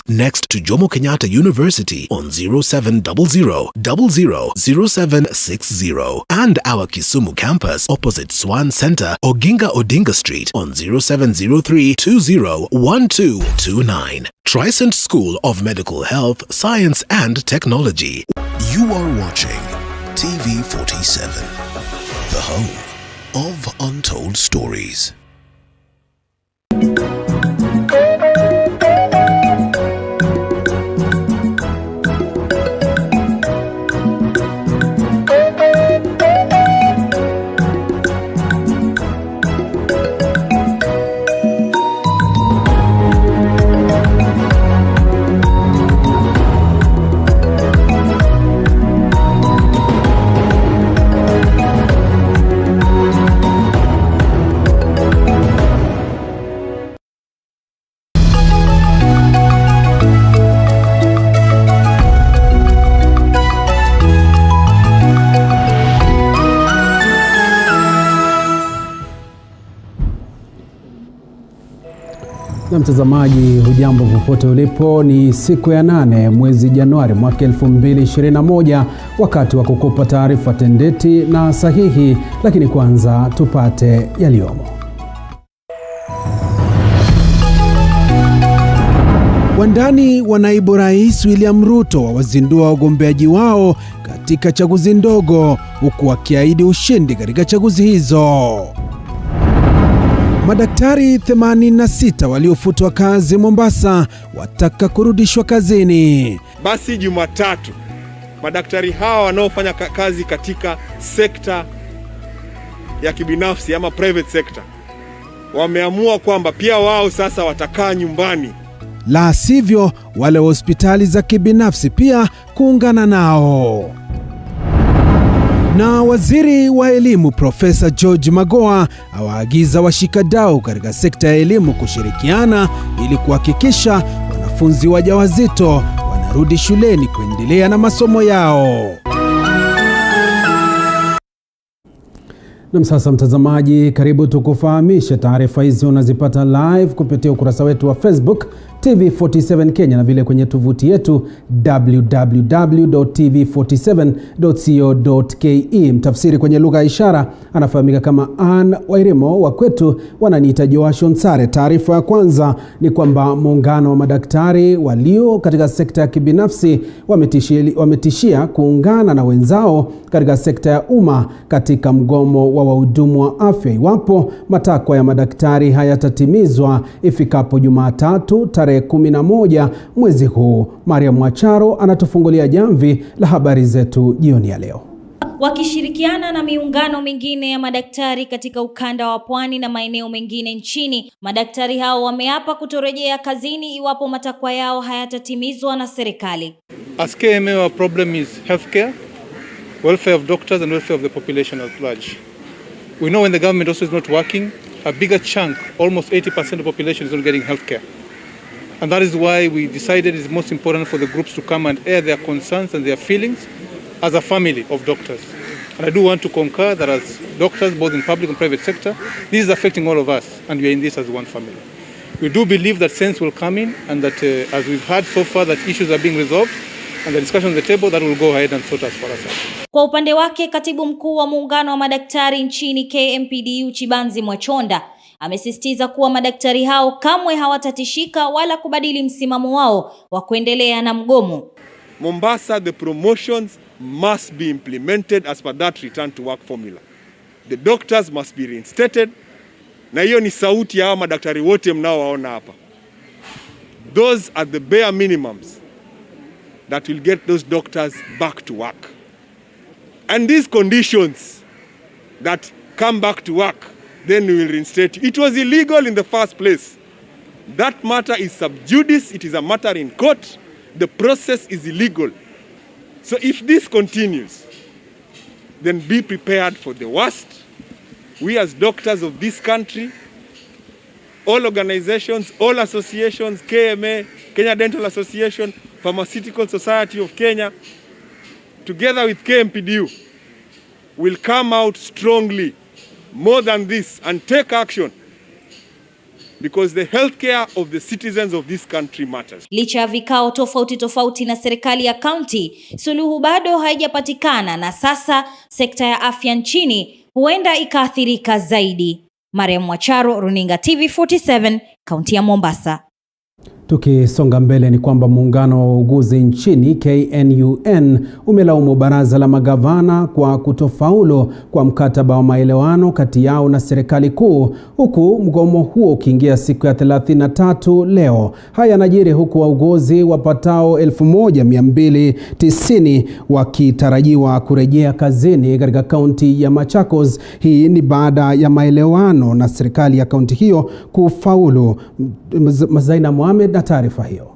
next to Jomo Kenyatta University on 0700 000760 and our Kisumu campus opposite Swan Center, Oginga Odinga Street on 0703 201229. Trisent School of Medical Health, Science and Technology. You are watching TV47, the home of untold stories. Na mtazamaji, hujambo popote ulipo. Ni siku ya 8 mwezi Januari mwaka 2021, wakati wa kukupa taarifa tendeti na sahihi, lakini kwanza tupate yaliyomo. Wandani wa naibu rais William Ruto wazindua wagombeaji wao katika chaguzi ndogo, huku wakiahidi ushindi katika chaguzi hizo. Madaktari 86 waliofutwa kazi Mombasa wataka kurudishwa kazini. Basi Jumatatu, madaktari hawa wanaofanya kazi katika sekta ya kibinafsi ama private sector wameamua kwamba pia wao sasa watakaa nyumbani. La sivyo, wale wa hospitali za kibinafsi pia kuungana nao. Na waziri wa elimu Profesa George Magoha awaagiza washikadau katika sekta ya elimu kushirikiana ili kuhakikisha wanafunzi wajawazito wanarudi shuleni kuendelea na masomo yao. Na sasa mtazamaji, karibu tukufahamishe taarifa hizi unazipata live kupitia ukurasa wetu wa Facebook TV47 Kenya na vile kwenye tovuti yetu www.tv47.co.ke. Mtafsiri kwenye lugha ya ishara anafahamika kama Ann Wairimo, wa kwetu wananiita Joashon Sare. Taarifa ya kwanza ni kwamba muungano wa madaktari walio katika sekta ya kibinafsi wametishia kuungana na wenzao katika sekta ya umma katika mgomo wa wahudumu wa afya iwapo matakwa ya madaktari hayatatimizwa ifikapo Jumatatu tarehe 11 mwezi huu. Maria Mwacharo anatufungulia jamvi la habari zetu jioni ya leo. Wakishirikiana na miungano mingine ya madaktari katika ukanda wa Pwani na maeneo mengine nchini, madaktari hao wameapa kutorejea kazini iwapo matakwa yao hayatatimizwa na serikali. As KMA, our problem is healthcare, welfare of doctors and welfare of the population at large. We know when the government also is not working, a bigger chunk, almost 80% of the population is not getting healthcare. And that is why we decided it's most important for the groups to come and air their concerns and their feelings as a family of doctors. And I do want to concur that as doctors, both in public and private sector, this is affecting all of us, and we are in this as one family. We do believe that sense will come in, and that as we've heard so far, that issues are being resolved, and the discussion on the table, that will go ahead and sort us for us. Kwa upande wake, katibu mkuu wa muungano wa madaktari nchini KMPDU Chibanzi Mwachonda amesisitiza kuwa madaktari hao kamwe hawatatishika wala kubadili msimamo wao wa kuendelea na mgomo. Mombasa, the promotions must be implemented as per that return to work formula. The doctors must be reinstated. Na hiyo ni sauti ya madaktari wote mnaowaona hapa. Those are the bare minimums that will get those doctors back to work. And these conditions that come back to work, then we will reinstate. It was illegal in the first place. That matter is sub judice. It is a matter in court. The process is illegal. So if this continues, then be prepared for the worst. We as doctors of this country, all organizations, all associations, KMA, Kenya Dental Association, Pharmaceutical Society of Kenya, together with KMPDU, will come out strongly, more than this, and take action because the healthcare of the citizens of this country matters. Licha ya vikao tofauti na serikali ya kaunti, suluhu bado haijapatikana na sasa sekta ya afya nchini huenda ikaathirika zaidi. Mariam Mwacharo, Runinga TV47, kaunti ya Mombasa. Tukisonga mbele ni kwamba muungano wa wauguzi nchini KNUN umelaumu baraza la magavana kwa kutofaulu kwa mkataba wa maelewano kati yao na serikali kuu, huku mgomo huo ukiingia siku ya 33 leo. Haya yanajiri huku wauguzi wapatao 1290 wakitarajiwa kurejea kazini katika kaunti ya Machakos. Hii ni baada ya maelewano na serikali ya kaunti hiyo kufaulu. Mazaina Mohamed na taarifa hiyo.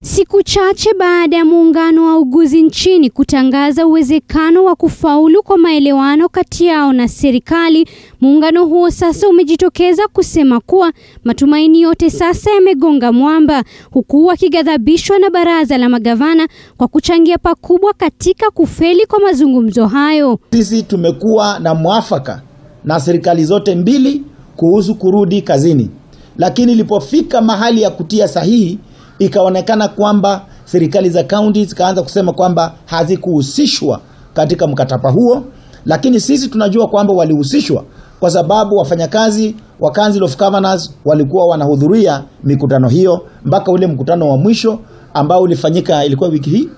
Siku chache baada ya muungano wa wauguzi nchini kutangaza uwezekano wa kufaulu kwa maelewano kati yao na serikali, muungano huo sasa umejitokeza kusema kuwa matumaini yote sasa yamegonga mwamba, huku wakighadhabishwa na baraza la magavana kwa kuchangia pakubwa katika kufeli kwa mazungumzo hayo. Sisi tumekuwa na mwafaka na serikali zote mbili kuhusu kurudi kazini, lakini ilipofika mahali ya kutia sahihi ikaonekana kwamba serikali za county zikaanza kusema kwamba hazikuhusishwa katika mkataba huo, lakini sisi tunajua kwamba walihusishwa kwa sababu wafanyakazi wa Council of Governors walikuwa wanahudhuria mikutano hiyo mpaka ule mkutano wa mwisho ambao ulifanyika wiki hii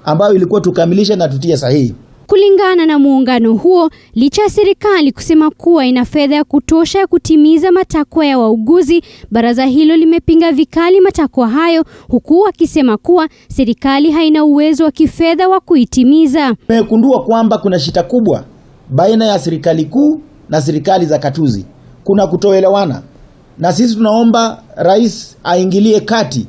ambao ilikuwa tukamilisha na tutie sahihi. Kulingana na muungano huo, licha ya serikali kusema kuwa ina fedha ya kutosha ya kutimiza matakwa ya wauguzi, baraza hilo limepinga vikali matakwa hayo, huku wakisema kuwa serikali haina uwezo wa kifedha wa kuitimiza. Tumegundua kwamba kuna shida kubwa baina ya serikali kuu na serikali za katuzi. Kuna kutoelewana, na sisi tunaomba rais aingilie kati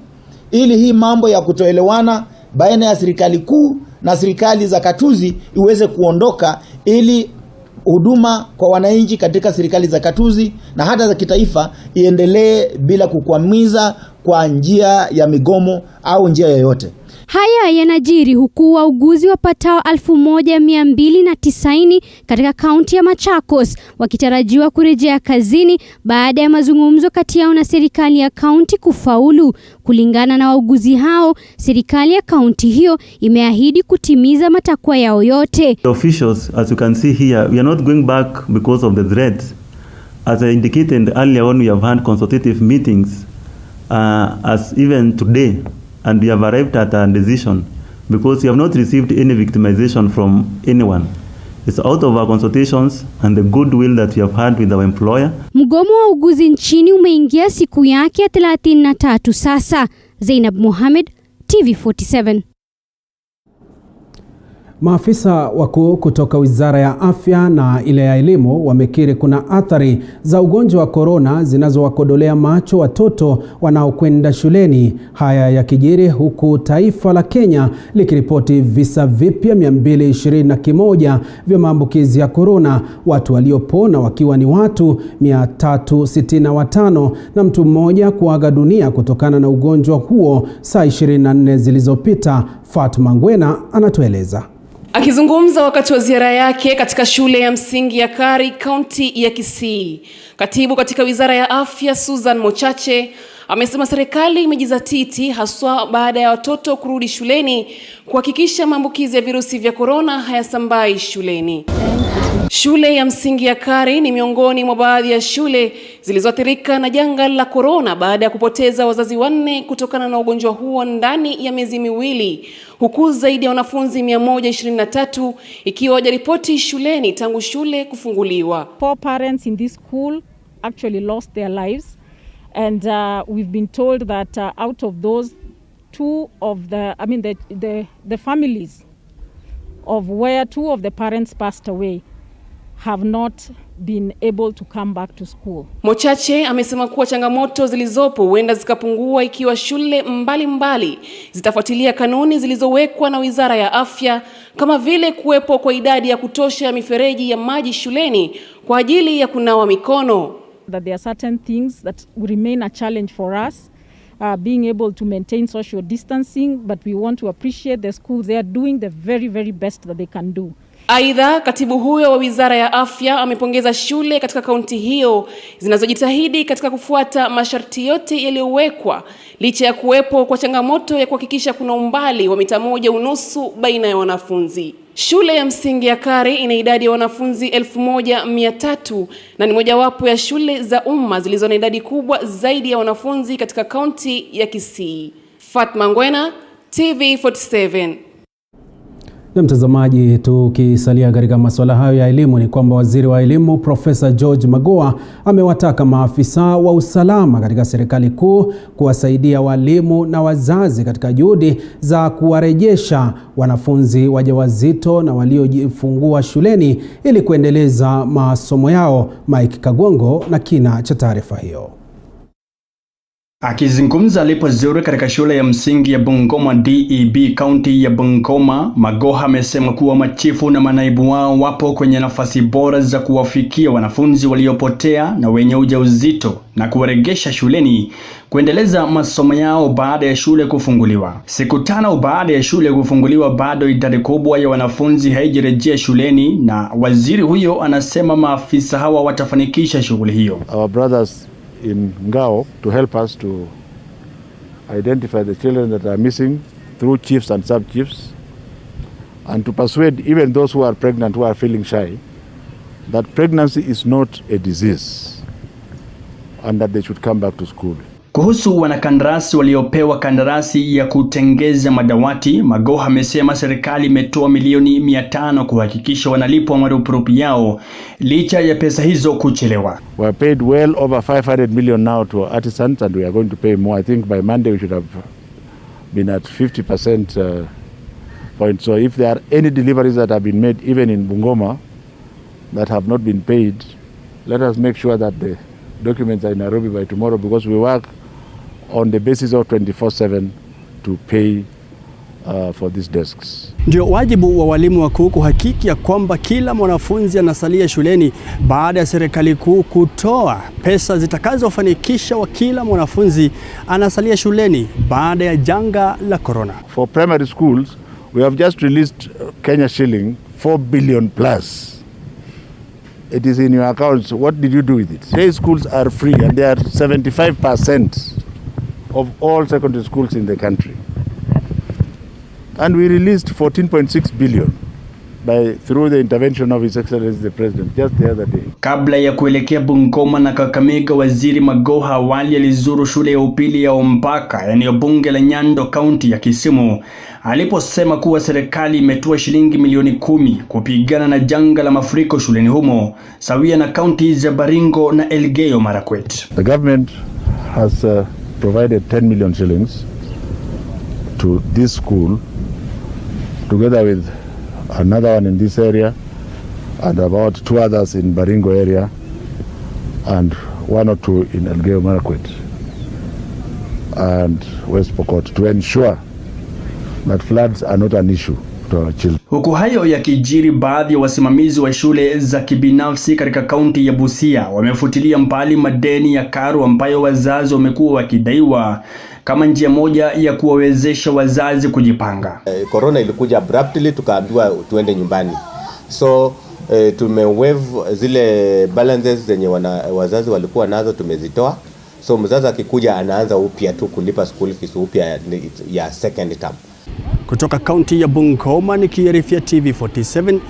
ili hii mambo ya kutoelewana baina ya serikali kuu na serikali za katuzi iweze kuondoka, ili huduma kwa wananchi katika serikali za katuzi na hata za kitaifa iendelee bila kukwamiza kwa njia ya migomo au njia yoyote. Haya yanajiri huku wauguzi wapatao 1290 katika kaunti ya Machakos wakitarajiwa kurejea kazini baada ya mazungumzo kati yao na serikali ya kaunti kufaulu. Kulingana na wauguzi hao, serikali ya kaunti hiyo imeahidi kutimiza matakwa yao yote. The officials, as you can see here, we are not going back because of the threats. As I indicated earlier on, we have had consultative meetings as even today, and we have arrived at a decision because we have not received any victimization from anyone. It's out of our consultations and the goodwill that we have had with our employer. Mgomo wa wauguzi nchini umeingia siku yake ya 33 sasa. Zainab Mohamed, TV47. Maafisa wakuu kutoka Wizara ya Afya na ile ya Elimu wamekiri kuna athari za ugonjwa wa korona zinazowakodolea macho watoto wanaokwenda shuleni. Haya yakijiri huku taifa la Kenya likiripoti visa vipya 221 vya maambukizi ya korona, watu waliopona wakiwa ni watu 365 na mtu mmoja kuaga dunia kutokana na ugonjwa huo saa 24 zilizopita. Fatma Ngwena anatueleza. Akizungumza wakati wa ziara yake katika shule ya msingi ya Kari, kaunti ya Kisii, katibu katika Wizara ya Afya Susan Mochache amesema serikali imejizatiti haswa baada ya watoto kurudi shuleni kuhakikisha maambukizi ya virusi vya korona hayasambai shuleni. Shule ya msingi ya Kari ni miongoni mwa baadhi ya shule zilizoathirika na janga la korona baada ya kupoteza wazazi 4 kutokana na ugonjwa huo ndani ya miezi miwili, huku zaidi ya wanafunzi 123 ikiwa hawajaripoti shuleni tangu shule kufunguliwa. 4 parents in this school actually lost their lives, and we've been told that out of those, 2 of the families of where 2 of the parents passed away have not been able to come back to school. Mochache amesema kuwa changamoto zilizopo huenda zikapungua ikiwa shule mbalimbali zitafuatilia kanuni zilizowekwa na Wizara ya Afya, kama vile kuwepo kwa idadi ya kutosha ya mifereji ya maji shuleni kwa ajili ya kunawa mikono. That there are certain things that will remain a challenge for us, being able to maintain social distancing, but we want to appreciate the schools. They are doing the very, very best that they can do. Aidha, katibu huyo wa Wizara ya Afya amepongeza shule katika kaunti hiyo zinazojitahidi katika kufuata masharti yote yaliyowekwa licha ya kuwepo kwa changamoto ya kuhakikisha kuna umbali wa mita 1.5 baina ya wanafunzi. Shule ya msingi ya Kari ina idadi ya wanafunzi 1300 na ni mojawapo ya shule za umma zilizo na idadi kubwa zaidi ya wanafunzi katika kaunti ya Kisii. Fatma Ngwena, TV47. Na mtazamaji, tukisalia katika masuala hayo ya elimu, ni kwamba waziri wa elimu Profesa George Magoha amewataka maafisa wa usalama katika serikali kuu kuwasaidia walimu na wazazi katika juhudi za kuwarejesha wanafunzi wajawazito na waliojifungua shuleni ili kuendeleza masomo yao. Mike Kagwongo na kina cha taarifa hiyo. Akizungumza alipozuru katika shule ya msingi ya Bungoma DEB kaunti ya Bungoma, Magoha amesema kuwa machifu na manaibu wao wapo kwenye nafasi bora za kuwafikia wanafunzi waliopotea na wenye ujauzito na kuwarejesha shuleni kuendeleza masomo yao baada ya shule kufunguliwa. Siku 5 baada ya shule kufunguliwa, bado idadi kubwa ya wanafunzi haijarejea shuleni, na waziri huyo anasema maafisa hawa watafanikisha shughuli hiyo. Our brothers in Ngao to help us to identify the children that are missing through chiefs and sub-chiefs, and to persuade even those who are pregnant, who are feeling shy, that pregnancy is not a disease and that they should come back to school. Kuhusu wanakandarasi waliopewa kandarasi ya kutengeza madawati, Magoha amesema serikali imetoa milioni 500 kuhakikisha wanalipwa marupurupu yao licha ya pesa hizo kuchelewa. We are paid well over 500 million now to artisans, and we are going to pay more. I think by Monday we should have been at 50% point. So if there are any deliveries that have been made even in Bungoma that have not been paid, let us make sure that the documents are in Nairobi by tomorrow, because we work on the basis of 24/7 to pay for these desks. Ndio wajibu wa walimu wakuu kuhakiki ya kwamba kila mwanafunzi anasalia shuleni baada ya serikali kuu kutoa pesa zitakazofanikisha wa kila mwanafunzi anasalia shuleni baada ya janga la corona. For primary schools, we have just released Kenya shilling 4 billion plus. It is in your accounts. What did you do with it? Day schools are free, and they are 75% of all secondary schools in the country. And we released 14.6 billion through the intervention of His Excellency the President just the other day. Kabla ya kuelekea Bungoma na Kakamega, waziri Magoha awali alizuru shule ya upili ya Ombaka, eneo bunge la Nyando, kaunti ya Kisumu, aliposema kuwa serikali imetoa shilingi milioni 10 kupigana na janga la mafuriko shuleni humo, sawia na kaunti za Baringo na Elgeyo Marakwet. The government has provided 10 million shillings to this school, together with another one in this area and about 2 others in Baringo area and 1 or 2 in Elgeyo Marakwet and West Pokot, to ensure that floods are not an issue to our children. Huku hayo yakijiri, baadhi ya wasimamizi wa shule za kibinafsi katika kaunti ya Busia wamefutilia mbali madeni ya karo ambayo wazazi wamekuwa wakidaiwa kama njia moja ya kuwawezesha wazazi kujipanga. Corona ilikuja abruptly, tukaambiwa tuende nyumbani. So tumewave zile balances zenye wazazi walikuwa nazo, tumezitoa. So mzazi akikuja anaanza upya tu kulipa school fees upya ya second term. Kutoka kaunti ya Bungoma nikiarifia TV47,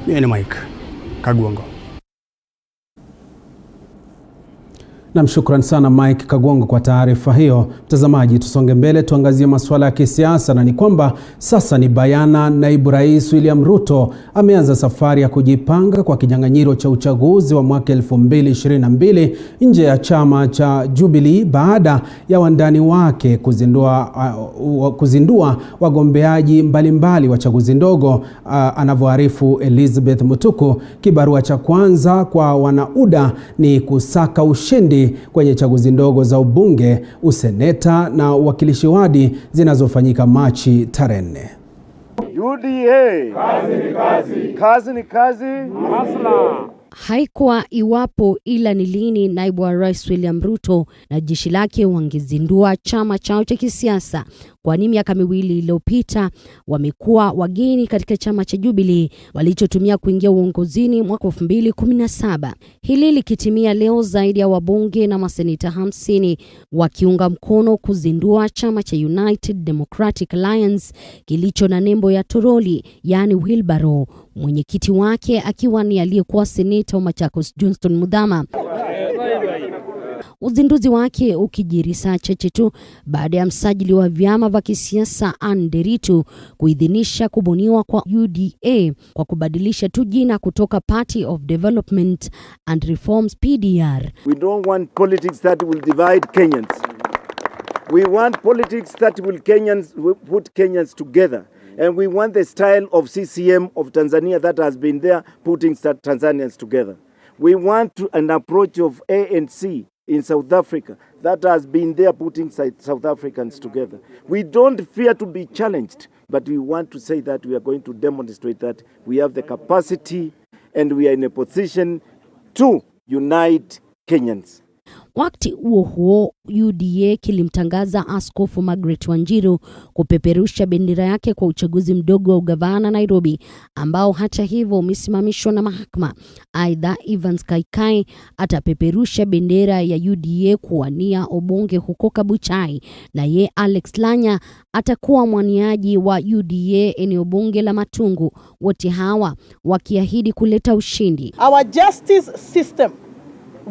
mimi ni Mike Kagwongo. Na shukran sana Mike Kagwongo kwa taarifa hiyo. Mtazamaji, tusonge mbele tuangazie masuala ya kisiasa, na ni kwamba sasa ni bayana naibu rais William Ruto ameanza safari ya kujipanga kwa kinyang'anyiro cha uchaguzi wa mwaka 2022 nje ya chama cha Jubilee baada ya wandani wake kuzindua wagombeaji mbalimbali wa chaguzi ndogo. Anavyoarifu Elizabeth Mutuku, kibarua cha kwanza kwa wanauda ni kusaka ushindi kwenye chaguzi ndogo za ubunge, useneta na uwakilishi wadi zinazofanyika Machi tarehe 4. UDA, kazi ni kazi. Kazi ni kazi. Hasla. Haikuwa iwapo ila ni lini naibu wa rais William Ruto na jeshi lake wangezindua chama chao cha kisiasa kwani miaka miwili iliyopita wamekuwa wageni katika chama cha Jubilee walichotumia kuingia uongozini mwaka 2017. Hili likitimia leo, zaidi ya wabunge na maseneta 50 wakiunga mkono kuzindua chama cha United Democratic Alliance kilicho na nembo ya toroli, yani wheelbarrow, mwenyekiti wake akiwa ni aliyekuwa seneta wa Machakos Johnston Muthama. Uzinduzi wake ukijiri saa chache tu baada ya msajili wa vyama vya kisiasa Nderitu kuidhinisha kubuniwa kwa UDA kwa kubadilisha tu jina kutoka Party of Development and Reforms PDR. We don't want politics that will divide Kenyans. We want politics that will put Kenyans together. And we want the style of CCM of Tanzania that has been there putting Tanzanians together. We want an approach of ANC in South Africa that has been there putting South Africans together. We don't fear to be challenged, but we want to say that we are going to demonstrate that we have the capacity and we are in a position to unite Kenyans. Wakati huo UDA kilimtangaza Askofu Margaret Wanjiru kupeperusha bendera yake kwa uchaguzi mdogo wa ugavana Nairobi, ambao hata hivyo umesimamishwa na mahakama. Aidha, Evans Kaikai atapeperusha bendera ya UDA kuwania ubunge huko Kabuchai, na ye Alex Lanya atakuwa mwaniaji wa UDA eneo bunge la Matungu, wote hawa wakiahidi kuleta ushindi. Our justice system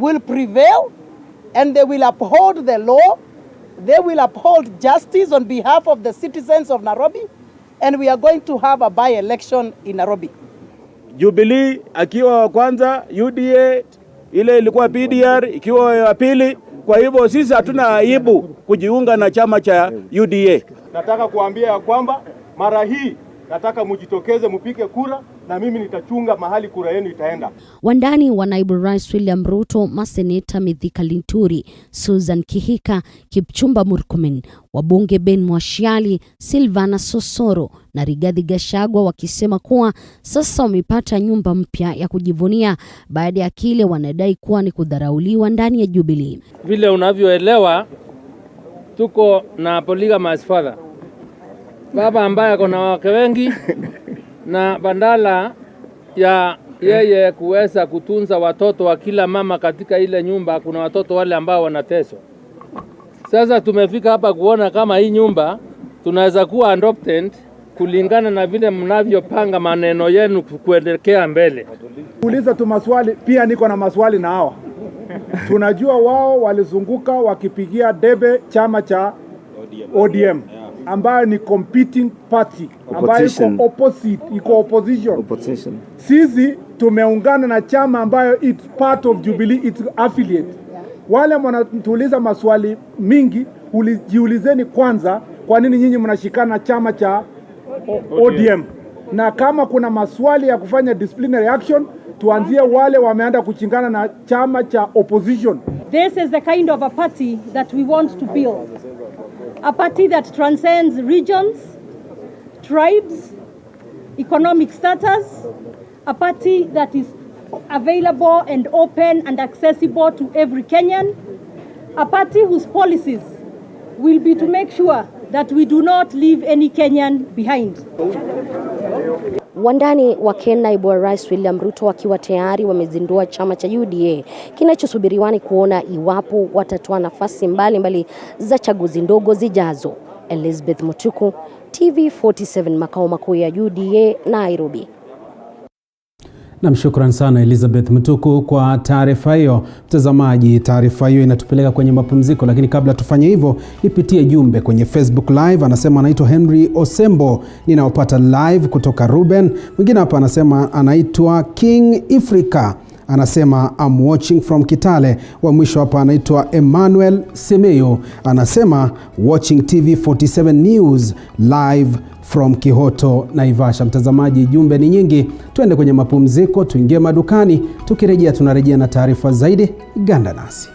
will prevail and they will uphold the law. They will uphold justice on behalf of the citizens of Nairobi, and we are going to have a by-election in Nairobi. Jubilee akiwa wa kwanza, UDA ile ilikuwa PDR ikiwa ya pili. Kwa hivyo sisi hatuna aibu kujiunga na chama cha UDA. Nataka kuambia ya kwamba mara hii nataka mujitokeze mupige kura, na mimi nitachunga mahali kura yenu itaenda. Wandani wa naibu rais William Ruto, maseneta Mithika Linturi, Susan Kihika, Kipchumba Murkomen, wabunge Ben Mwashiali, Silvana Sosoro na Rigathi Gachagua wakisema kuwa sasa wamepata nyumba mpya ya kujivunia baada ya kile wanadai kuwa ni kudharauliwa ndani ya Jubilee. Vile unavyoelewa, tuko na polygamous father, baba ambaye ako na wake wengi na bandala ya yeye kuweza kutunza watoto wa kila mama katika ile nyumba, kuna watoto wale ambao wanateswa. Sasa tumefika hapa kuona kama hii nyumba tunaweza kuwa adopted kulingana na vile mnavyopanga maneno yenu kuendelea mbele. Uliza tu maswali, pia niko na maswali na hawa. Tunajua wao walizunguka wakipigia debe chama cha ODM ambayo ni competing party, ambayo iko opposition. Sisi tumeungana na chama ambayo it's part of Jubilee, it's affiliate. Wale mnatuuliza maswali mingi, jiulizeni kwanza kwa nini nyinyi mnashikana chama cha ODM. Na kama kuna maswali ya kufanya disciplinary action, tuanzie wale wameenda kuchingana na chama cha opposition. This is the kind of a party that we want to build. A party that transcends regions, tribes, economic status. A party that is available and open and accessible to every Kenyan. A party whose policies will be to make sure that we do not leave any Kenyan behind. Wandani wa naibu wa rais William Ruto wakiwa tayari wamezindua chama cha UDA kinachosubiriwa ni kuona iwapo watatoa nafasi mbalimbali za chaguzi ndogo zijazo. Elizabeth Mutuku, TV47, makao makuu ya UDA, Nairobi. Namshukran sana Elizabeth Mutuku kwa taarifa hiyo. Mtazamaji, taarifa hiyo inatupeleka kwenye mapumziko, lakini kabla tufanye hivyo, nipitie jumbe kwenye Facebook Live. Anasema anaitwa Henry Osembo, ninaopata live kutoka Ruben. Mwingine hapa anasema anaitwa King Ifrika, anasema I'm watching from Kitale. Wa mwisho hapa anaitwa Emmanuel Semeyo, anasema watching TV47 News live from Kihoto, Naivasha. Mtazamaji, jumbe ni nyingi. Tuende kwenye mapumziko, tuingie madukani. Tukirejea tunarejea na taarifa zaidi. Ganda nasi.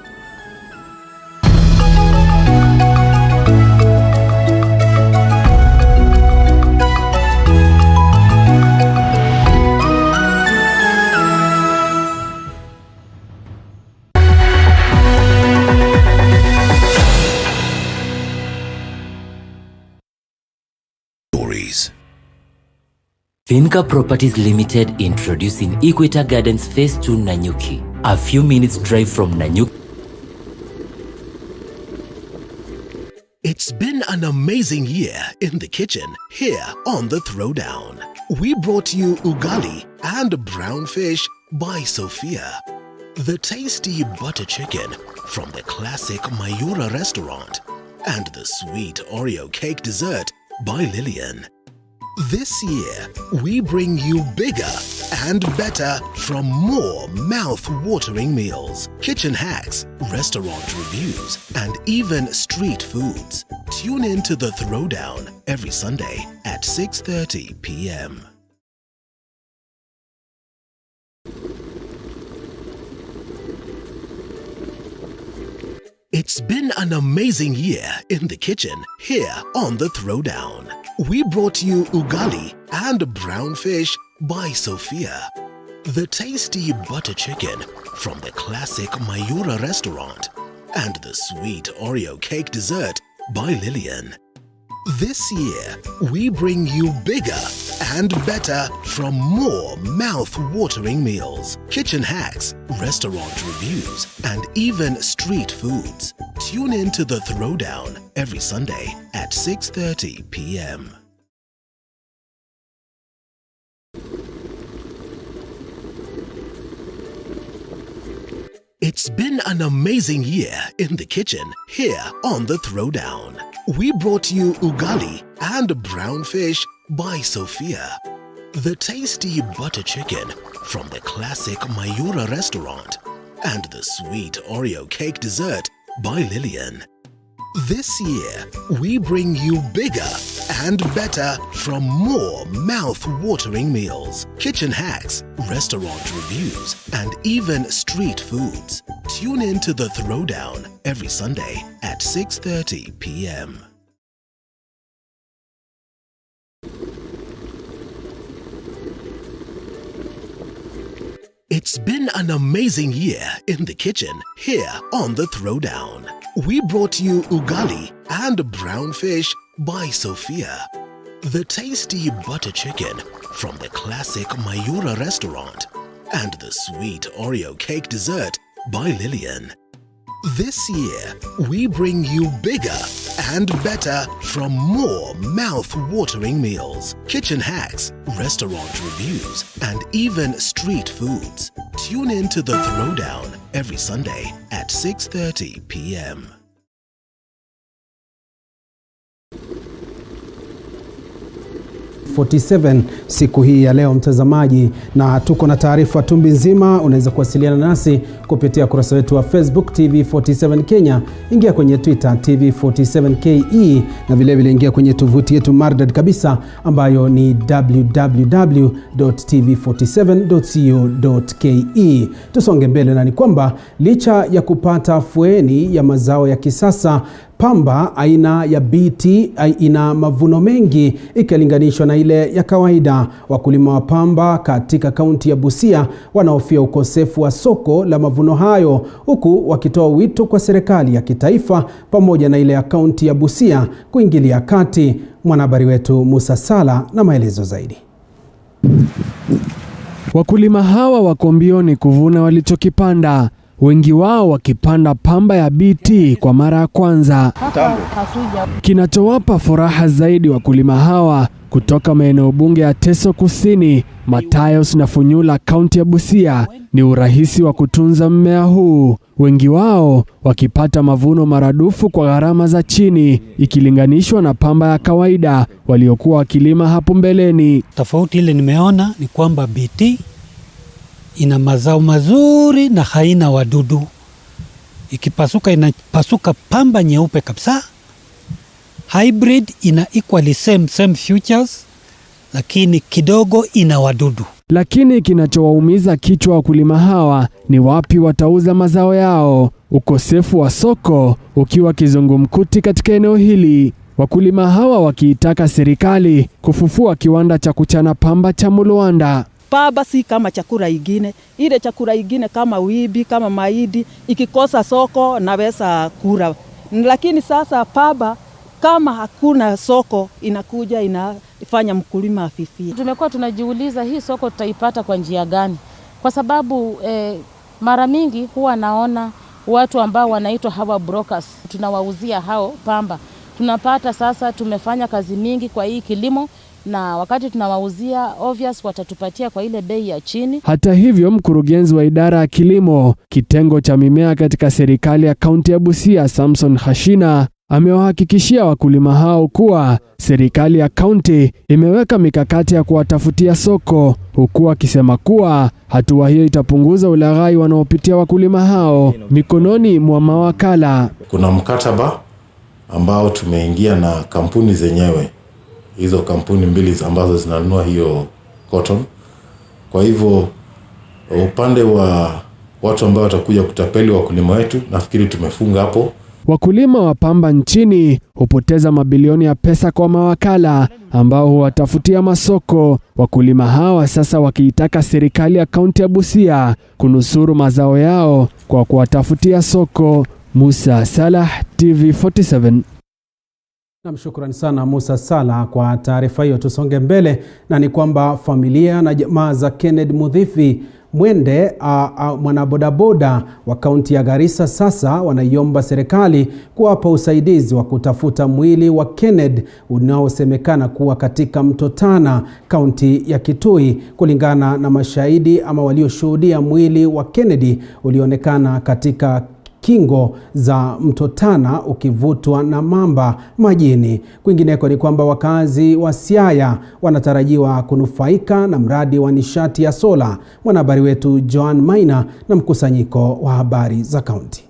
Finca Properties Limited introducing Equator Gardens Phase 2 Nanyuki, a few minutes drive from Nanyuki. It's been an amazing year in the kitchen here on The Throwdown. We brought you ugali and brown fish by Sophia, the tasty butter chicken from the classic Mayura restaurant, and the sweet Oreo cake dessert by Lillian. This year, we bring you bigger and better from more mouth-watering meals, kitchen hacks, restaurant reviews, and even street foods. Tune in to The Throwdown every Sunday at 6:30 p.m. It's been an amazing year in the kitchen here on The Throwdown. We brought you ugali and brown fish by Sophia, the tasty butter chicken from the classic Mayura restaurant, and the sweet Oreo cake dessert by Lillian. This year, we bring you bigger and better from more mouth-watering meals, kitchen hacks, restaurant reviews, and even street foods. Tune in to The Throwdown every Sunday at 6:30 p.m. It's been an amazing year in the kitchen here on The Throwdown. We brought you ugali and brown fish by Sophia, the tasty butter chicken from the classic Mayura restaurant, and the sweet Oreo cake dessert by Lillian. This year, we bring you bigger and better from more mouth-watering meals, kitchen hacks, restaurant reviews, and even street foods. Tune in to The Throwdown every Sunday at 6:30 p.m. It's been an amazing year in the kitchen here on The Throwdown. We brought you ugali and brown fish by Sophia, the tasty butter chicken from the classic Mayura restaurant, and the sweet Oreo cake dessert by Lillian. This year, we bring you bigger and better from more mouth-watering meals, kitchen hacks, restaurant reviews, and even street foods. Tune in to The Throwdown every Sunday at 6:30 p.m. siku hii ya leo mtazamaji, na tuko na taarifa tumbi nzima. Unaweza kuwasiliana nasi kupitia kurasa wetu wa Facebook TV47 Kenya, ingia kwenye Twitter TV47KE, na vile vile ingia kwenye tovuti yetu maridadi kabisa ambayo ni www.tv47.co.ke. Tusonge mbele, na ni kwamba licha ya kupata afueni ya mazao ya kisasa, pamba aina ya BT ina mavuno mengi ikilinganishwa na ile ya kawaida. Wakulima wa pamba katika kaunti ya Busia wanahofia ukosefu wa soko la mavuno hayo, huku wakitoa wito kwa serikali ya kitaifa pamoja na ile ya kaunti ya Busia kuingilia kati. Mwanahabari wetu Musa Sala na maelezo zaidi. Wakulima hawa wako mbioni kuvuna walichokipanda, wengi wao wakipanda pamba ya BT kwa mara ya kwanza. Kinachowapa furaha zaidi wakulima hawa kutoka maeneo bunge ya Teso Kusini, Matayos na Funyula, kaunti ya Busia, ni urahisi wa kutunza mmea huu, wengi wao wakipata mavuno maradufu kwa gharama za chini ikilinganishwa na pamba ya kawaida waliokuwa wakilima hapo mbeleni. Tofauti ile nimeona ni kwamba BT ina mazao mazuri na haina wadudu. Ikipasuka inapasuka pamba nyeupe kabisa. Hybrid ina equally same futures, lakini kidogo ina wadudu. Lakini kinachowaumiza kichwa wakulima hawa ni wapi watauza mazao yao, ukosefu wa soko ukiwa kizungumkuti katika eneo hili. Wakulima hawa wakiitaka serikali kufufua kiwanda cha kuchana pamba cha Mulwanda. Pamba si kama chakula ingine. Ile chakula ingine kama wibi, kama maidi, ikikosa soko naweza kula. Lakini sasa pamba kama hakuna soko inakuja kufanya mkulima afifie. Tumekuwa tunajiuliza hii soko tutaipata kwa njia gani? Kwa sababu mara mingi huwa naona watu ambao wanaitwa hawa brokers, tunawauzia hao pamba. Tunapata sasa tumefanya kazi mingi kwa hii kilimo, na wakati tunawauzia obvious watatupatia kwa ile bei ya chini. Hata hivyo, mkurugenzi wa idara ya kilimo kitengo cha mimea katika serikali ya kaunti ya Busia, Samson Hashina, amewahakikishia wakulima hao kuwa serikali ya kaunti imeweka mikakati ya kuwatafutia soko, huku akisema kuwa hatua hiyo itapunguza ulaghai wanaopitia wakulima hao mikononi mwa mawakala. Kuna mkataba ambao tumeingia na kampuni zenyewe, hizo kampuni mbili ambazo zinanunua hiyo cotton. Kwa hivyo upande wa watu ambao watakuja kutapeli wakulima wetu, nafikiri tumefunga hapo. Wakulima wa pamba nchini hupoteza mabilioni ya pesa kwa mawakala ambao huwatafutia masoko. Wakulima hawa sasa wakiitaka serikali ya kaunti ya Busia kunusuru mazao yao kwa kuwatafutia soko. Musa Salah, TV47. Shukrani sana Musa Salah kwa taarifa hiyo. Tusonge mbele, na ni kwamba familia na jamaa za Kennedy Muthithi Mwende, mwanabodaboda wa kaunti ya Garissa, sasa wanaiomba serikali kuwapa usaidizi wa kutafuta mwili wa Kennedy unaosemekana kuwa katika mto Tana, kaunti ya Kitui. Kulingana na mashahidi ama walioshuhudia, mwili wa Kennedy ulionekana katika kingo za mto Tana ukivutwa na mamba majini. Kwingineko ni kwamba wakazi wa Siaya wanatarajiwa kunufaika na mradi wa nishati ya sola. Mwanahabari wetu Joan Maina na mkusanyiko wa habari za kaunti.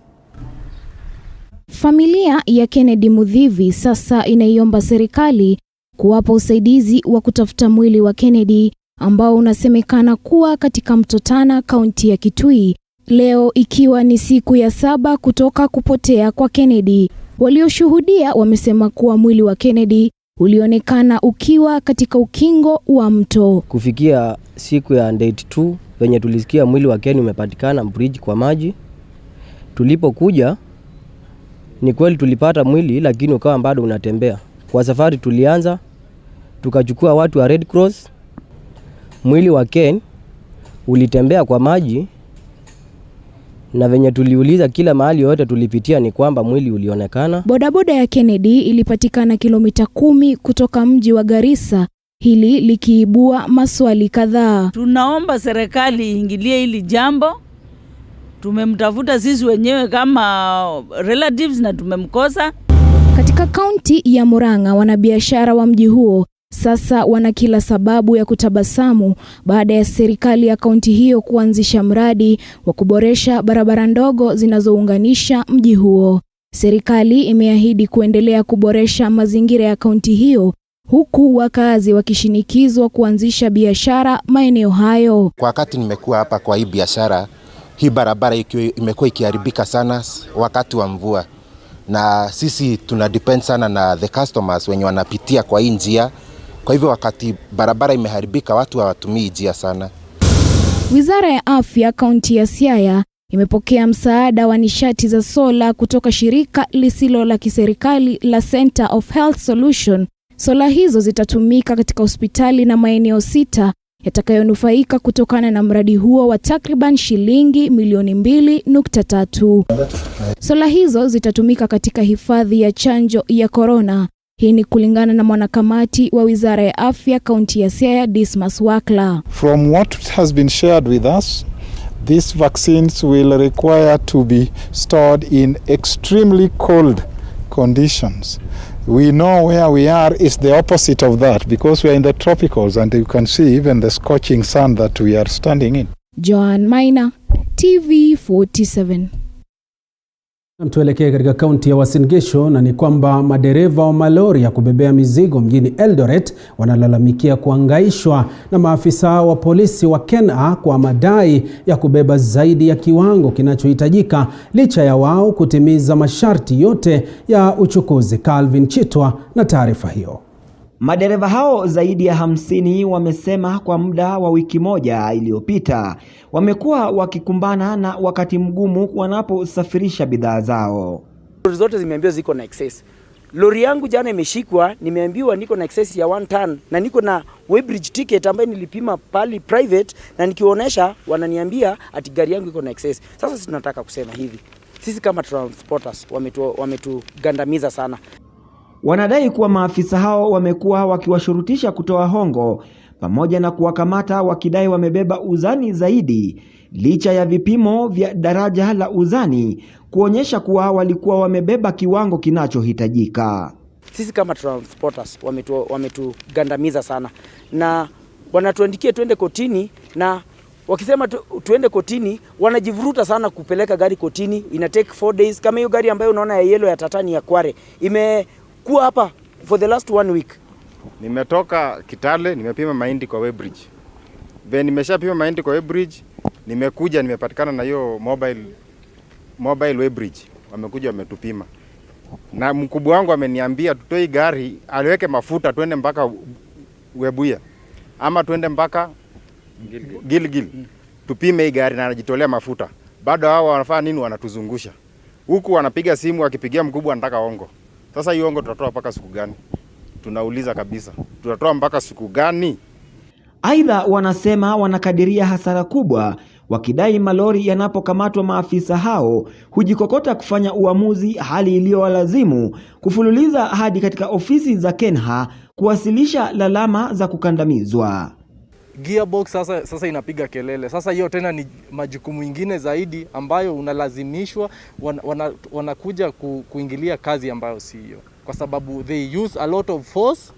Familia ya Kennedy Muthithi sasa inaiomba serikali kuwapa usaidizi wa kutafuta mwili wa Kennedy ambao unasemekana kuwa katika mto Tana, kaunti ya Kitui. Leo ikiwa ni siku ya 7 kutoka kupotea kwa Kennedy. Walioshuhudia wamesema kuwa mwili wa Kennedy ulionekana ukiwa katika ukingo wa mto. Kufikia siku ya date 2 penye tulisikia mwili wa Kennedy umepatikana bridge kwa maji. Tulipokuja ni kweli tulipata mwili, lakini ukawa bado unatembea. Kwa safari tulianza tukachukua watu wa Red Cross. Mwili wa Ken ulitembea kwa maji, na venye tuliuliza kila mahali yote tulipitia ni kwamba mwili ulionekana. Bodaboda ya Kennedy ilipatikana kilomita 10 kutoka mji wa Garissa, hili likiibua maswali kadhaa. Tunaomba serikali iingilie hili jambo. Tumemtafuta sisi wenyewe kama relatives na tumemkosa. Katika kaunti ya Murang'a, wanabiashara wa mji huo sasa wana kila sababu ya kutabasamu baada ya serikali ya kaunti hiyo kuanzisha mradi wa kuboresha barabara ndogo zinazounganisha mji huo. Serikali imeahidi kuendelea kuboresha mazingira ya kaunti hiyo, huku wakazi wakishinikizwa kuanzisha biashara maeneo hayo. Kwa wakati nimekuwa hapa kwa hii biashara, hii barabara imekuwa ikiharibika sana wakati wa mvua, na sisi tuna depend sana na the customers wenye wanapitia kwa hii njia. Kwa hivyo wakati barabara imeharibika, watu hawatumii njia sana. Wizara ya Afya kaunti ya Siaya imepokea msaada wa nishati za sola kutoka shirika lisilo la kiserikali la Center of Health Solution. Sola hizo zitatumika katika hospitali na maeneo 6 yatakayonufaika kutokana na mradi huo wa takriban shilingi milioni 2.3. Sola hizo zitatumika katika hifadhi ya chanjo ya corona. Hii ni kulingana na mwanakamati wa Wizara ya Afya kaunti ya Siaya, Dismas Wakla. From what has been shared with us, these vaccines will require to be stored in extremely cold conditions. We know where we are is the opposite of that, because we are in the tropicals, and you can see even the scorching sun that we are standing in. Joan Maina, TV47. Tuelekee katika kaunti ya Uasin Gishu, na ni kwamba madereva wa malori ya kubebea mizigo mjini Eldoret wanalalamikia kuangaishwa na maafisa wa polisi wa Kenya kwa madai ya kubeba zaidi ya kiwango kinachohitajika licha ya wao kutimiza masharti yote ya uchukuzi. Calvin Chitwa na taarifa hiyo. Madereva hao zaidi ya 50 wamesema kwa muda wa wiki moja iliyopita wamekuwa wakikumbana na wakati mgumu wanaposafirisha bidhaa zao. Zote zimeambiwa ziko na excess. Lori yangu jana imeshikwa, nimeambiwa niko na excess ya 1 ton na niko na weighbridge ticket ambayo nilipima pali private, na nikionyesha wananiambia ati gari yangu iko na excess. Sasa sisi tunataka kusema hivi, sisi kama transporters wametugandamiza sana. Wanadai kuwa maafisa hao wamekuwa wakiwashurutisha kutoa hongo pamoja na kuwakamata wakidai wamebeba uzani zaidi, licha ya vipimo vya daraja la uzani kuonyesha kuwa walikuwa wamebeba kiwango kinachohitajika. Sisi kama transporters wametugandamiza sana, na wanatuandikia tuende kotini, na wakisema tuende kotini wanajivuruta sana kupeleka gari kotini. Ina take 4 days. Kama hiyo gari ambayo unaona ya yellow ya Tatani ya Kware imekuwa hapa for the last 1 week. Nimetoka Kitale, nimepima mahindi kwa weighbridge. Nimeshapima mahindi kwa weighbridge, nimekuja nimepatikana na hiyo mobile weighbridge. Wamekuja wametupima. Na mkubwa wangu ameniambia tutoi gari, aliweke mafuta tuende mpaka Webuye ama tuende mpaka Gilgil. Tupime hii gari na anajitolea mafuta. Bado hao wanafanya nini? Wanatuzungusha. Huku wanapiga simu, akipigia mkubwa anataka hongo. Sasa hiyo hongo tutatoa mpaka siku gani? Tunauliza kabisa. Tutatoa mpaka siku gani? Aidha, wanasema wanakadiria hasara kubwa, wakidai malori yanapokamatwa maafisa hao hujikokota kufanya uamuzi, hali iliyowalazimu kufululiza hadi katika ofisi za KENHA kuwasilisha lalama za kukandamizwa. Gearbox sasa inapiga kelele. Sasa hiyo tena ni majukumu mengine zaidi ambayo unalazimishwa wanakuja kuingilia kazi ambayo si hiyo, kwa sababu they use a lot of force.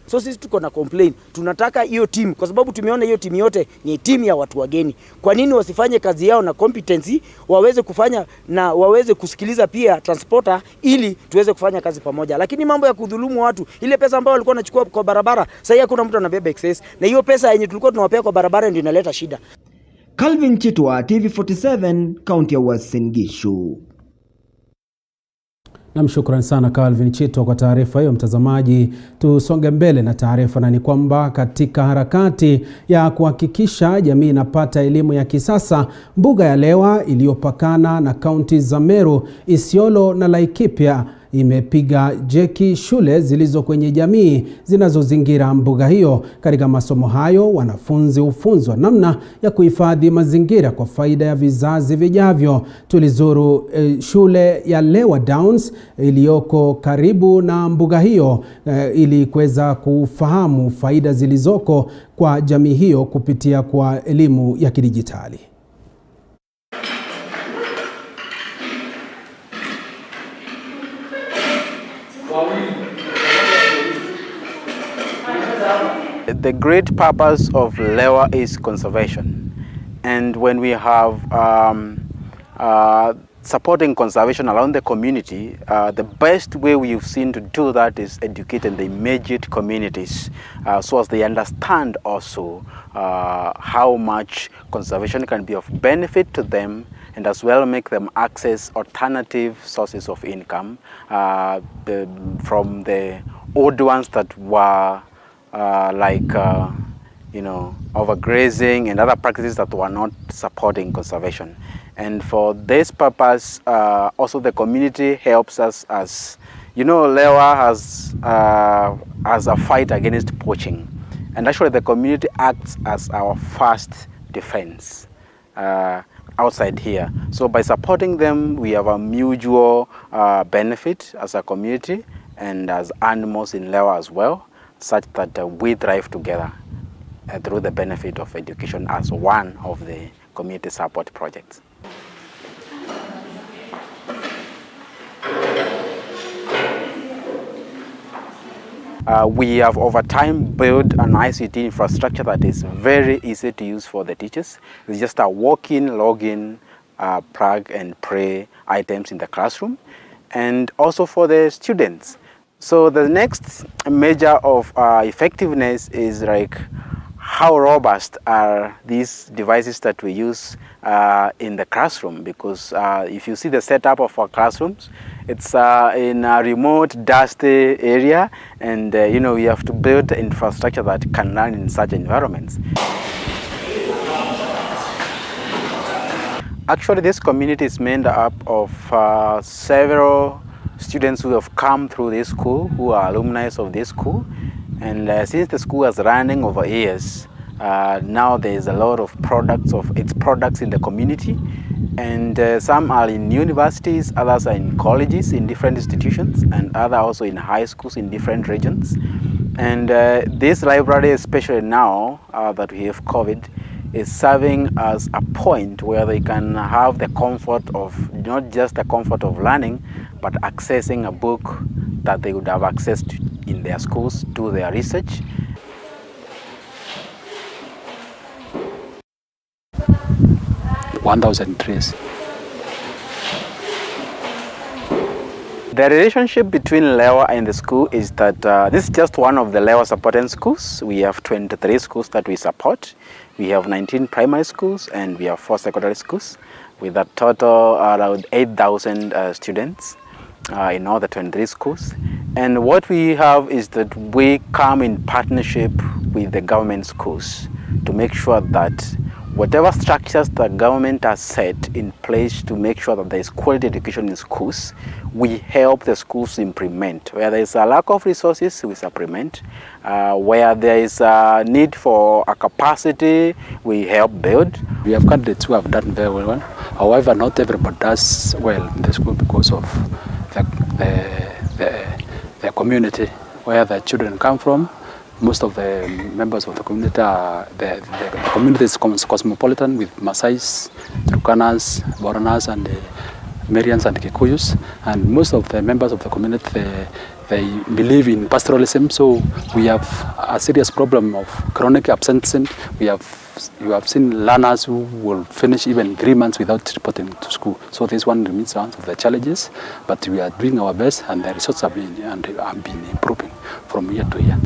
So sisi tuko na complain, tunataka hiyo team, kwa sababu tumeona hiyo team yote ni team ya watu wageni. Kwa nini wasifanye kazi yao na competency, waweze kufanya na waweze kusikiliza pia transporter, ili tuweze kufanya kazi pamoja. Lakini mambo ya kudhulumu watu, ile pesa ambayo walikuwa wanachukua kwa barabara, sasa hakuna mtu anabeba excess, na hiyo pesa yenye tulikuwa tunawapea kwa barabara ndio inaleta shida. Calvin Chitwa, TV47, kaunti ya Uasin Gishu. Namshukran sana Calvin Chitwa kwa taarifa hiyo. Mtazamaji, tusonge mbele na taarifa, na ni kwamba katika harakati ya kuhakikisha jamii inapata elimu ya kisasa, mbuga ya Lewa iliyopakana na kaunti za Meru, Isiolo na Laikipia imepiga jeki shule zilizo kwenye jamii zinazozingira mbuga hiyo. Katika masomo hayo, wanafunzi hufunzwa namna ya kuhifadhi mazingira kwa faida ya vizazi vijavyo. Tulizuru shule ya Lewa Downs iliyoko karibu na mbuga hiyo ili kuweza kufahamu faida zilizoko kwa jamii hiyo kupitia kwa elimu ya kidijitali. The great purpose of Lewa is conservation, and when we have supporting conservation around the community, the best way we've seen to do that is educating the immediate communities so as they understand also how much conservation can be of benefit to them, and as well make them access alternative sources of income from the old ones that were overgrazing and other practices that were not supporting conservation. And for this purpose, also the community helps us, as you know, Lewa has a fight against poaching, and actually the community acts as our first defense outside here. So by supporting them, we have a mutual benefit as a community and as animals in Lewa as well, such that we thrive together through the benefit of education as one of the community support projects. We have over time built an ICT infrastructure that is very easy to use for the teachers. It's just a walk-in, log-in, plug and play items in the classroom, and also for the students. So the next measure of effectiveness is like how robust are these devices that we use in the classroom, because if you see the setup of our classrooms, it's in a remote, dusty area, and we have to build infrastructure that can run in such environments. Actually, this community is made up of several students who have come through this school, who are alumni of this school. And since the school was running over years, now there is a lot of products in the community. And some are in universities, others are in colleges, in different institutions, and others also in high schools in different regions. And this library, especially now that we have COVID, is serving as a point where they can have the comfort of, not just the comfort of learning, but accessing a book that they would have access to in their schools, do their research. trees. The relationship between Lewa and the school is that this is just one of the Lewa supporting schools. We have 23 schools that we support. We have 19 primary schools and we have 4 secondary schools with a total around 8,000 students in all the 23 schools. And what we have is that we come in partnership with the government schools to make sure that whatever structures the government has set in place to make sure that there is quality education in schools, we help the schools implement. Where there is a lack of resources, we supplement. Where there is a need for a capacity, we help build. We have candidates who have done very well. However, not everybody does well in the school because of the community where the children come from. Most of the members of the community are, the community is cosmopolitan with Maasais, Turkanas, Boranas, and Merians and Kikuyus. And most of the members of the community, they believe in pastoralism. So we have a serious problem of chronic absenteeism. You have seen learners who will finish even 3 months without reporting to school. So this one remains one of the challenges, but we are doing our best, and the results have been improving from year to year.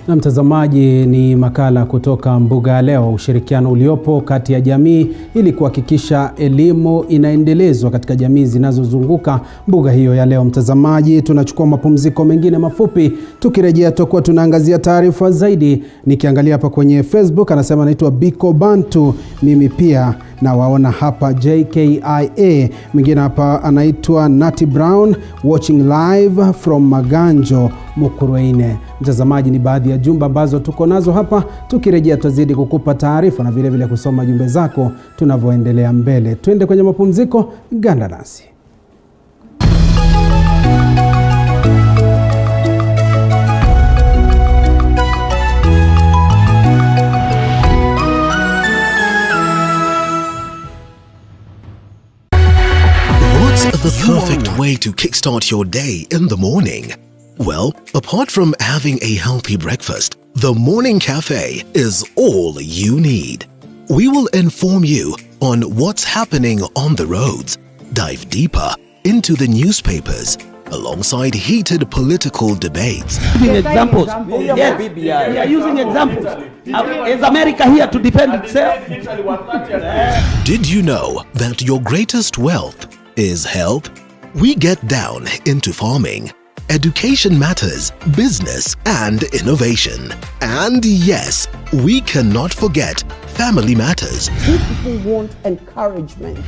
Na mtazamaji, ni makala kutoka Mbuga ya Leo, ushirikiano uliopo kati ya jamii ili kuhakikisha elimu inaendelezwa katika jamii zinazozunguka mbuga hiyo ya leo. Mtazamaji, tunachukua mapumziko mengine mafupi, tukirejea tutakuwa tunaangazia taarifa zaidi. Nikiangalia hapa kwenye Facebook anasema anaitwa Biko Bantu, mimi pia na waona hapa JKIA. Mwingine hapa anaitwa Natty Brown, watching live from Maganjo Mukurweine. Mtazamaji, ni baadhi ya jumbe ambazo tuko nazo hapa, tukirejea tuzidi kukupa taarifa na vile vile kusoma jumbe zako tunavyoendelea mbele. Twende kwenye mapumziko, ganda nasi. The perfect way to kickstart your day in the morning? Well, apart from having a healthy breakfast, the morning cafe is all you need. We will inform you on what's happening on the roads, dive deeper into the newspapers, alongside heated political debates. Examples. Yes, we are using examples. Is America here to defend itself? Did you know that your greatest wealth is health? We get down into farming, education matters, business and innovation. And yes, we cannot forget family matters. These people want encouragement.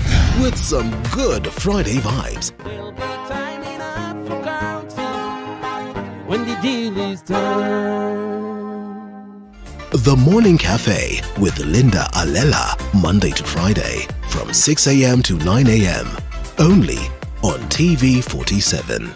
With some good Friday vibes. When the deal is done. The Morning Cafe with Linda Alela, Monday to Friday from 6 a.m. to 9 a.m. only on TV47.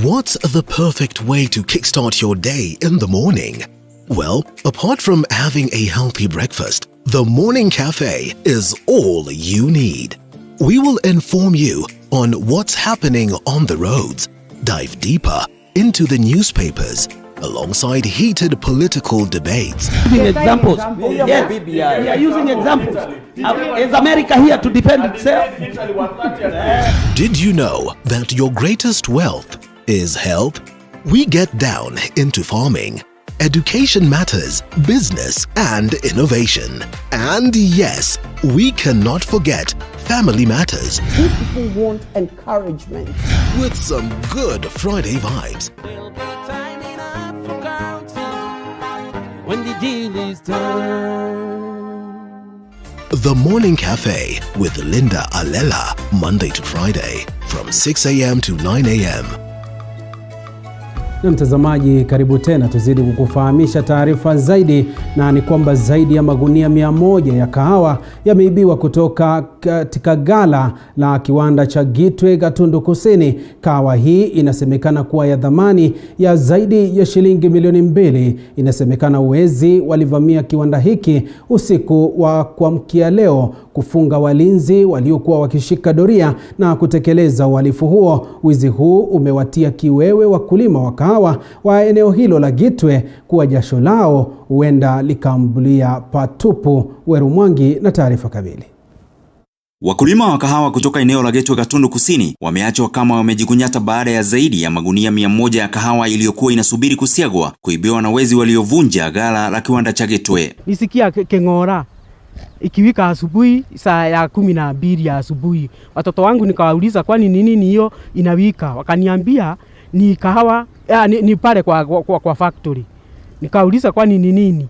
What's the perfect way to kickstart your day in the morning? Well, apart from having a healthy breakfast, the Morning Cafe is all you need. We will inform you on what's happening on the roads, dive deeper into the newspapers, alongside heated political debates. Examples. Yes, we are using examples. Is America here to defend itself? Did you know that your greatest wealth is health? We get down into farming, education matters, business and innovation. And yes, we cannot forget family matters. These people want encouragement. With some good Friday vibes. When the deal is done. The Morning Cafe with Linda Alela, Monday to Friday from 6 a.m. to 9 a.m. Na mtazamaji, karibu tena, tuzidi kukufahamisha taarifa zaidi, na ni kwamba zaidi ya magunia 100 ya kahawa yameibiwa kutoka katika gala la kiwanda cha Gitwe, Gatundu Kusini. Kahawa hii inasemekana kuwa ya dhamani ya zaidi ya shilingi milioni 2. Inasemekana wezi walivamia kiwanda hiki usiku wa kuamkia leo kufunga walinzi waliokuwa wakishika doria na kutekeleza uhalifu huo. Wizi huu umewatia kiwewe wakulima wa kahawa wa eneo hilo la Gitwe kuwa jasho lao huenda likambulia patupu. Weru Mwangi na taarifa kamili. Wakulima wa kahawa kutoka eneo la Gitwe, Gatundu Kusini wameachwa kama wamejikunyata baada ya zaidi ya magunia 100 ya kahawa iliyokuwa inasubiri kusiagwa kuibiwa na wezi waliovunja gala la kiwanda cha Gitwe. Nisikia kengora ikiwika asubuhi saa ya 12 ya asubuhi. Watoto wangu nikawauliza kwani nini hiyo inawika? Wakaniambia ni kahawa ni pale kwa factory. Nikauliza kwani nini?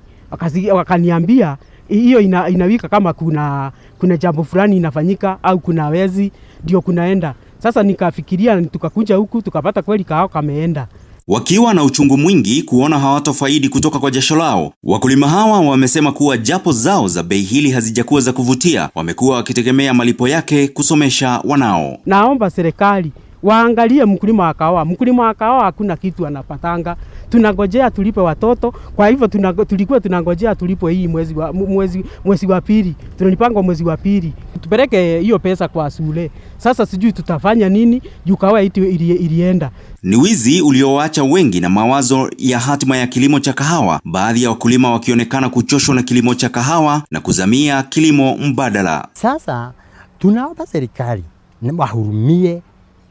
Wakaniambia hiyo inawika kama kuna jambo fulani inafanyika au kuna wezi ndio kunaenda. Sasa nikafikiria tukakuja huku tukapata kweli kahawa kameenda. Wakiwa na uchungu mwingi kuona hawatofaidi kutoka kwa jasho lao, wakulima hawa wamesema kuwa japo zao za bei hili hazijakuwa za kuvutia, wamekuwa wakitegemea malipo yake kusomesha wanao. Naomba serikali waangalie mkulima wa kahawa. Mkulima wa kahawa hakuna kitu anapatanga. Tunangojea tulipe watoto. Kwa hivyo tulikuwa tunangojea tulipo hii mwezi wa pili. Tunalipanga mwezi wa pili. Tupeleke hiyo pesa kwa shule. Sasa sijui tutafanya nini juu kahawa ilienda. Ni wizi uliowaacha wengi na mawazo ya hatima ya kilimo cha kahawa, baadhi ya wakulima wakionekana kuchoshwa na kilimo cha kahawa na kuzamia kilimo mbadala. Sasa tunaomba serikali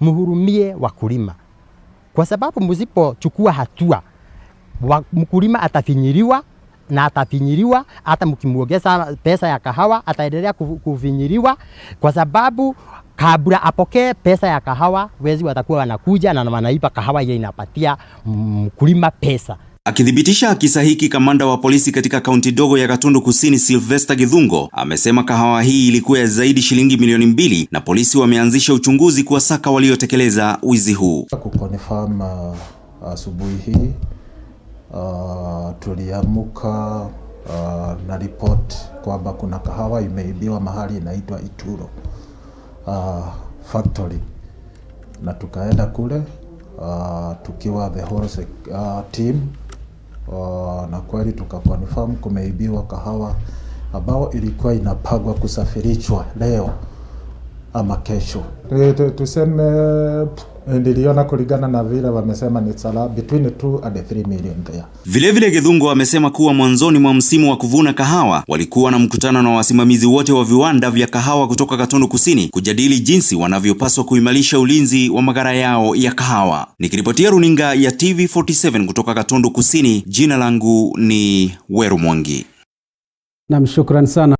muhurumie wakulima, kwa sababu msipochukua hatua mkulima atafinyiriwa na atafinyiriwa. Hata mkimuongeza pesa ya kahawa ataendelea kufinyiriwa, kwa sababu kabla apokee pesa ya kahawa wezi watakuwa wanakuja na wanaiba kahawa ile inapatia mkulima pesa. Akithibitisha kisa hiki, kamanda wa polisi katika kaunti dogo ya Gatundu Kusini Sylvester Githungo amesema kahawa hii ilikuwa ya zaidi shilingi milioni 2 na polisi wameanzisha uchunguzi kuwasaka waliotekeleza wizi huu. Kuconfirm asubuhi hii tuliamuka na report kwamba kuna kahawa imeibiwa mahali inaitwa Ituro factory, na tukaenda kule tukiwa the whole team na kweli tukaconfirm kumeibiwa kahawa ambao ilikuwa inapagwa kusafirishwa leo ama kesho. Tuseme niliona kulingana na vile wamesema ni sala between 2 and 3 million there. Vilevile Githungo amesema kuwa mwanzoni mwa msimu wa kuvuna kahawa walikuwa na mkutano na wasimamizi wote wa viwanda vya kahawa kutoka Gatundu Kusini kujadili jinsi wanavyopaswa kuimarisha ulinzi wa magara yao ya kahawa. Nikiripotia runinga ya TV47 kutoka Gatundu Kusini, jina langu ni Weru Mwangi. Na mshukran sana.